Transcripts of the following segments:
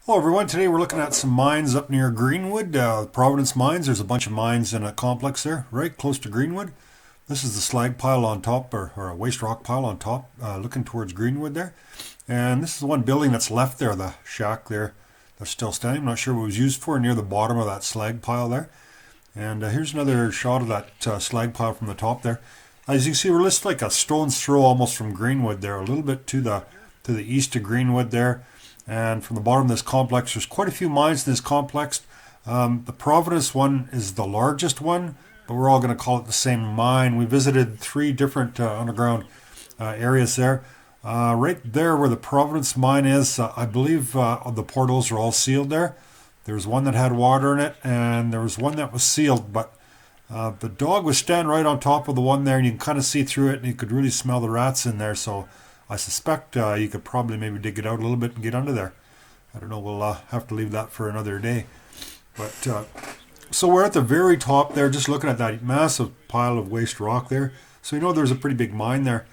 Hello everyone, today we're looking at some mines up near Greenwood, Providence mines. There's a bunch of mines in a complex there, right close to Greenwood. This is the slag pile on top, or a waste rock pile on top, looking towards Greenwood there. And this is the one building that's left there, the shack there that's still standing. I'm not sure what it was used for, near the bottom of that slag pile there. And here's another shot of that slag pile from the top there. As you can see, we're just like a stone's throw almost from Greenwood there, a little bit to the east of Greenwood there. And from the bottom of this complex, there's quite a few mines in this complex. The Providence one is the largest one, but we're all going to call it the same mine. We visited three different underground areas there. Right there where the Providence mine is, I believe the portals are all sealed there. There was one that had water in it, and there was one that was sealed, but the dog was standing right on top of the one there, and you can kind of see through it, and you could really smell the rats in there. So I suspect you could probably maybe dig it out a little bit and get under there. I don't know. We'll have to leave that for another day. But so we're at the very top there, just looking at that massive pile of waste rock there. So you know there's a pretty big mine there.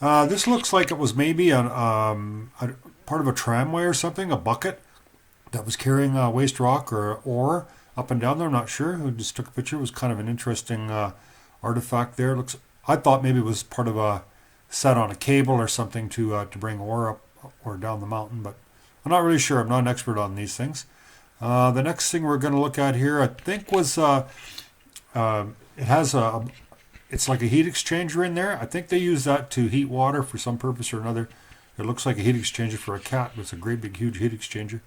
This looks like it was maybe a part of a tramway or something, a bucket that was carrying waste rock or ore up and down there. I'm not sure. Who just took a picture. It was kind of an interesting artifact there. Looks. I thought maybe it was part of a set on a cable or something to bring ore up or down the mountain, but I'm not really sure. I'm not an expert on these things. The next thing we're going to look at here, I think, was it has a. It's like a heat exchanger in there. I think they use that to heat water for some purpose or another. It looks like a heat exchanger for a cat, but it's a great big huge heat exchanger.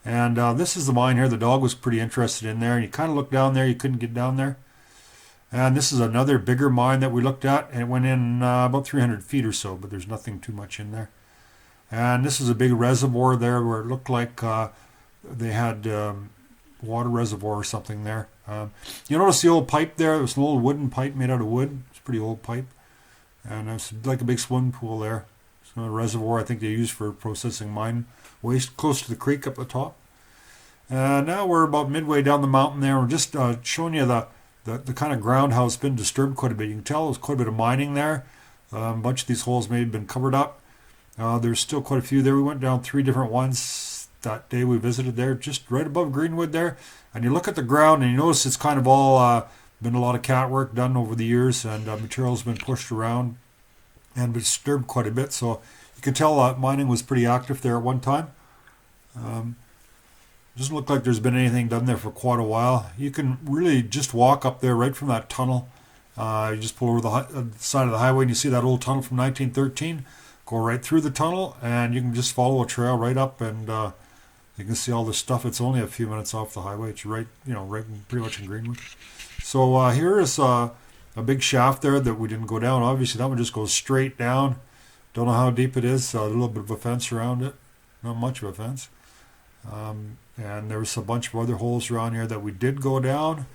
And this is the mine here. The dog was pretty interested in there, and you kind of looked down there. You couldn't get down there. And this is another bigger mine that we looked at, and it went in about 300 feet or so, but there's nothing too much in there. And this is a big reservoir there where it looked like they had water reservoir or something there. You notice the old pipe there? It was an old wooden pipe made out of wood. It's a pretty old pipe. And it's like a big swimming pool there. It's a reservoir I think they use for processing mine waste close to the creek up the top. Now we're about midway down the mountain there. We're just showing you the kind of ground how it's been disturbed quite a bit. You can tell there's quite a bit of mining there. A bunch of these holes may have been covered up. There's still quite a few there. We went down three different ones that day we visited there, just right above Greenwood there. And you look at the ground and you notice it's kind of all been a lot of cat work done over the years, and material's been pushed around and disturbed quite a bit. So you can tell mining was pretty active there at one time. Doesn't look like there's been anything done there for quite a while. You can really just walk up there right from that tunnel. You just pull over the side of the highway and you see that old tunnel from 1913. Go right through the tunnel and you can just follow a trail right up, and you can see all this stuff. It's only a few minutes off the highway. It's right, right pretty much in Greenwood. So here is a big shaft there that we didn't go down. Obviously, that one just goes straight down. Don't know how deep it is. A little bit of a fence around it. Not much of a fence. And there was a bunch of other holes around here that we did go down.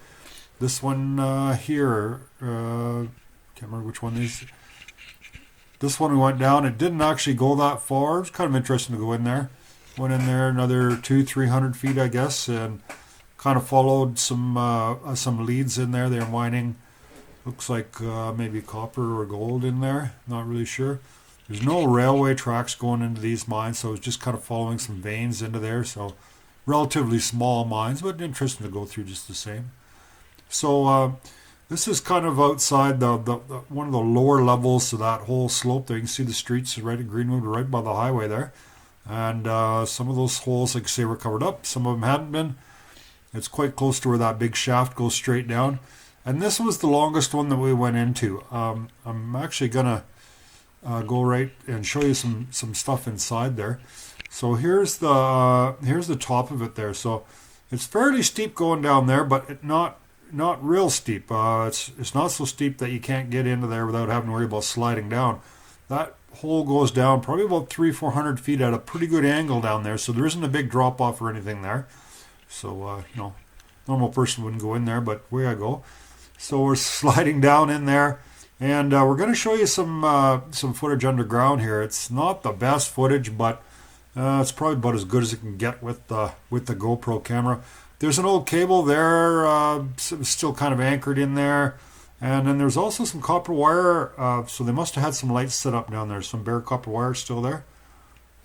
This one here, can't remember which one is. This one we went down. It didn't actually go that far. It was kind of interesting to go in there. Went in there another 200-300 feet, I guess, and kind of followed some leads in there. They're mining. Looks like maybe copper or gold in there. Not really sure. There's no railway tracks going into these mines, so it's just kind of following some veins into there. So relatively small mines, but interesting to go through just the same. So this is kind of outside the one of the lower levels of that whole slope there. You can see the streets right at Greenwood, right by the highway there. And some of those holes, like I say, were covered up. Some of them hadn't been. It's quite close to where that big shaft goes straight down. And this was the longest one that we went into. I'm actually going to go right and show you some stuff inside there. So here's the top of it there. So it's fairly steep going down there, but not real steep. It's not so steep that you can't get into there without having to worry about sliding down. That hole goes down probably about 300-400 feet at a pretty good angle down there. So there isn't a big drop off or anything there. So normal person wouldn't go in there, but way I go. So we're sliding down in there. And we're going to show you some footage underground here. It's not the best footage, but it's probably about as good as it can get with the GoPro camera. There's an old cable there, still kind of anchored in there. And then there's also some copper wire. So they must have had some lights set up down there. Some bare copper wire still there.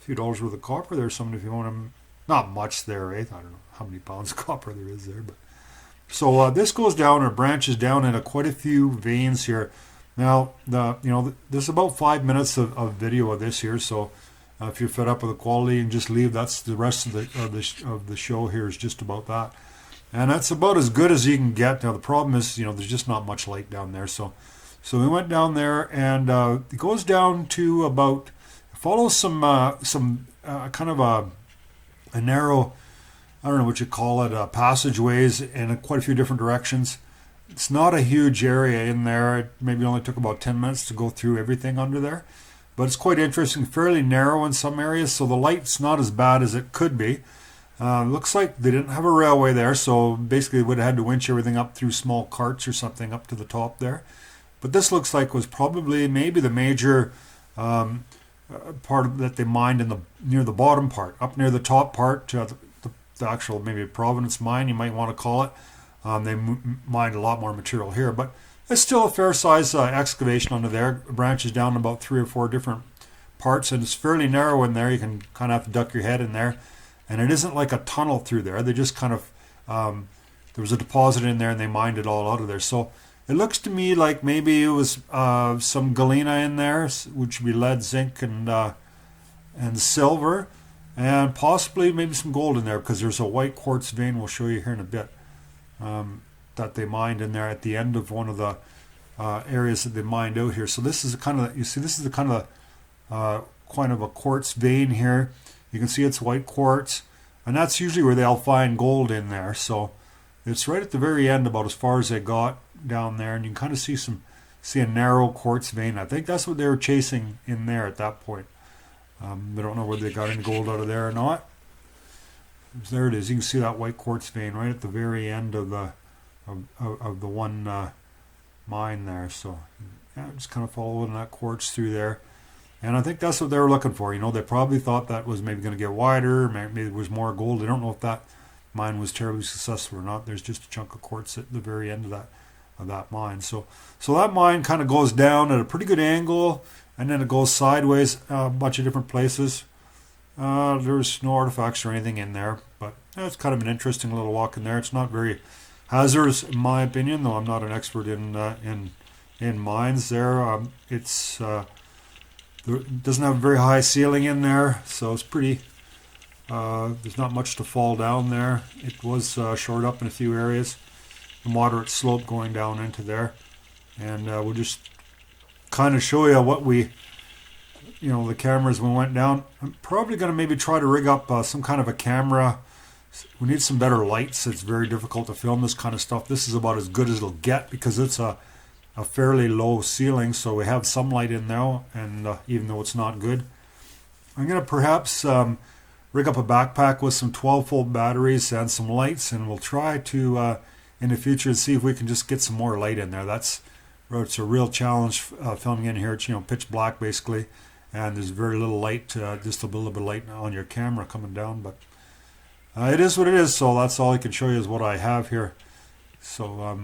A few dollars worth of copper there. Somebody if you want Not much there, eh? I don't know how many pounds of copper there is there, but so this goes down or branches down into quite a few veins here. Now, there's about 5 minutes of video of this here. So if you're fed up with the quality and just leave, that's the rest of the show here is just about that, and that's about as good as you can get. Now the problem is, there's just not much light down there. So we went down there, and it goes down to about follows some kind of a narrow, I don't know what you call it, passageways in quite a few different directions. It's not a huge area in there. It maybe only took about 10 minutes to go through everything under there. But it's quite interesting, fairly narrow in some areas, so the light's not as bad as it could be. Looks like they didn't have a railway there, so basically they would have had to winch everything up through small carts or something up to the top there. But this looks like was probably maybe the major part that they mined near the bottom part. Up near the top part, the actual maybe Providence mine, you might want to call it. They mined a lot more material here, but it's still a fair size excavation under there. It branches down about 3 or 4 different parts, and it's fairly narrow in there. You can kind of have to duck your head in there, and it isn't like a tunnel through there. They just kind of there was a deposit in there, and they mined it all out of there. So it looks to me like maybe it was some galena in there, which would be lead, zinc, and silver. And possibly maybe some gold in there, because there's a white quartz vein we'll show you here in a bit that they mined in there at the end of one of the areas that they mined out here. So this is this is the kind of a quartz vein here. You can see it's white quartz, and that's usually where they'll find gold in there. So it's right at the very end, about as far as they got down there, and you can kind of see a narrow quartz vein. I think that's what they were chasing in there at that point. I don't know whether they got any gold out of there or not. There it is. You can see that white quartz vein right at the very end of the one mine there. So yeah, just kind of following that quartz through there, and I think that's what they were looking for. They probably thought that was maybe going to get wider. Maybe there was more gold. I don't know if that mine was terribly successful or not. There's just a chunk of quartz at the very end of that mine. So that mine kind of goes down at a pretty good angle, and then it goes sideways a bunch of different places. There's no artifacts or anything in there, but it's kind of an interesting little walk in there. It's not very hazardous, in my opinion, though I'm not an expert in mines there. It doesn't have a very high ceiling in there, so it's pretty. There's not much to fall down there. It was shored up in a few areas. A moderate slope going down into there, and we'll just kind of show you what the cameras we went down. I'm probably going to maybe try to rig up some kind of a camera. We need some better lights. It's very difficult to film this kind of stuff. This is about as good as it'll get, because it's a fairly low ceiling, so we have some light in now, and even though it's not good, I'm going to perhaps rig up a backpack with some 12-volt batteries and some lights, and we'll try to in the future see if we can just get some more light in there. It's a real challenge filming in here. It's pitch black basically, and there's very little light, just a little bit of light on your camera coming down, but it is what it is. So that's all I can show you is what I have here. So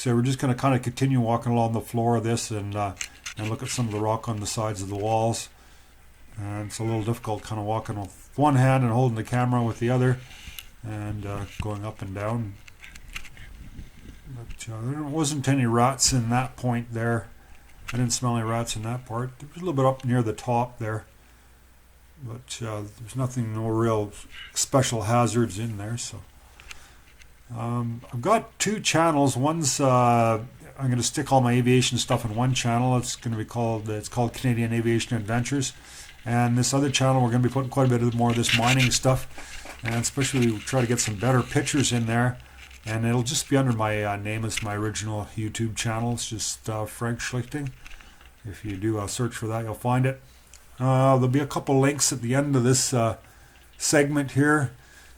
we're just going to kind of continue walking along the floor of this, and look at some of the rock on the sides of the walls. And it's a little difficult kind of walking with one hand and holding the camera with the other, and going up and down. But there wasn't any rats in that point there. I didn't smell any rats in that part. There was a little bit up near the top there, but there's no real special hazards in there. So I've got 2 channels. One's I'm going to stick all my aviation stuff in one channel. It's called Canadian Aviation Adventures, and this other channel we're going to be putting quite a bit more of this mining stuff, and especially try to get some better pictures in there. And it'll just be under my name as my original YouTube channel. It's just Frank Schlichting. If you do a search for that, you'll find it. There'll be a couple links at the end of this segment here.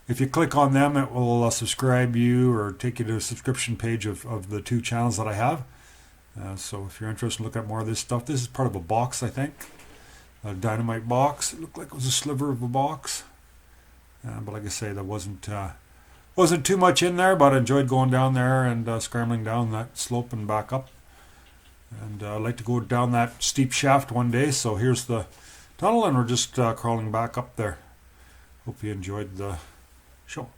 If you click on them, it will subscribe you or take you to a subscription page of the 2 channels that I have. So if you're interested in looking at more of this stuff, this is part of a box, I think. A dynamite box. It looked like it was a sliver of a box. But like I say, there wasn't too much in there, but I enjoyed going down there and scrambling down that slope and back up. And I'd like to go down that steep shaft one day. So here's the tunnel, and we're just crawling back up there. Hope you enjoyed the show.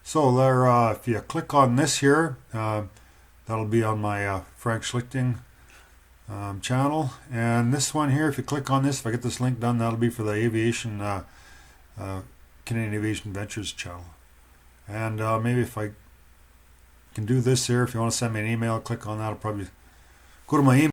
So there, if you click on this here, that'll be on my Frank Schlichting channel. And this one here, if you click on this, if I get this link done, that'll be for the aviation, Canadian Aviation Ventures channel. And maybe if I can do this here, if you want to send me an email, click on that. I'll probably go to my email.